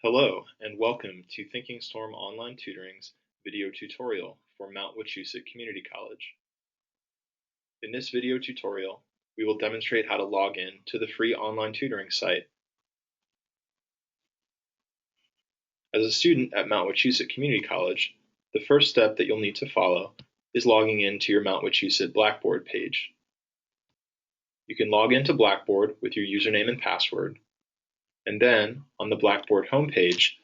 Hello, and welcome to Thinking Storm Online Tutoring's video tutorial for Mount Wachusett Community College. In this video tutorial, we will demonstrate how to log in to the free online tutoring site. As a student at Mount Wachusett Community College, the first step that you'll need to follow is logging into your Mount Wachusett Blackboard page. You can log into Blackboard with your username and password, and then on the Blackboard homepage,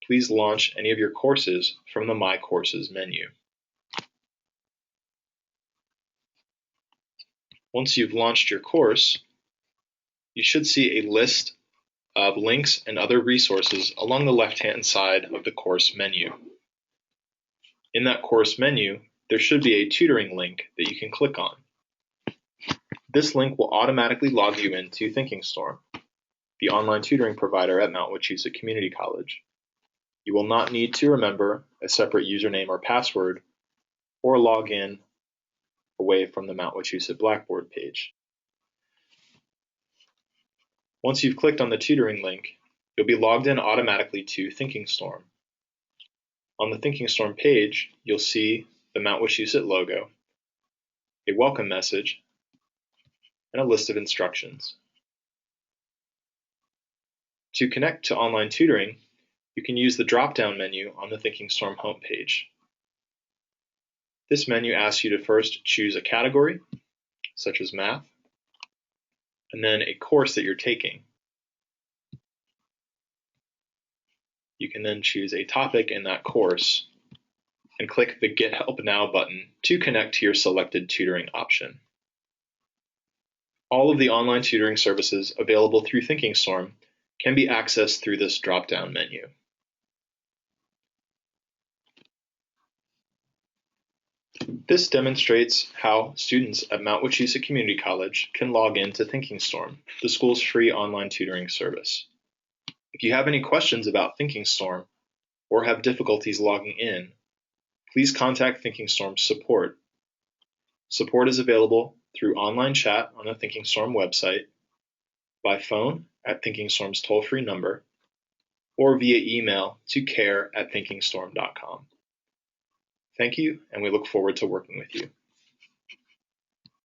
please launch any of your courses from the My Courses menu. Once you've launched your course, you should see a list of links and other resources along the left-hand side of the course menu. In that course menu, there should be a tutoring link that you can click on. This link will automatically log you into Thinking Storm, the online tutoring provider at Mount Wachusett Community College. You will not need to remember a separate username or password or log in away from the Mount Wachusett Blackboard page. Once you've clicked on the tutoring link, you'll be logged in automatically to Thinking Storm. On the Thinking Storm page, you'll see the Mount Wachusett logo, a welcome message, and a list of instructions. To connect to online tutoring, you can use the drop-down menu on the Thinking Storm homepage. This menu asks you to first choose a category, such as math, and then a course that you're taking. You can then choose a topic in that course and click the Get Help Now button to connect to your selected tutoring option. All of the online tutoring services available through Thinking Storm can be accessed through this drop-down menu. This demonstrates how students at Mount Wachusett Community College can log in to Thinking Storm, the school's free online tutoring service. If you have any questions about Thinking Storm or have difficulties logging in, please contact Thinking Storm's support. Support is available through online chat on the Thinking Storm website, by phone at Thinking Storm's toll-free number, or via email to care@thinkingstorm.com. Thank you, and we look forward to working with you.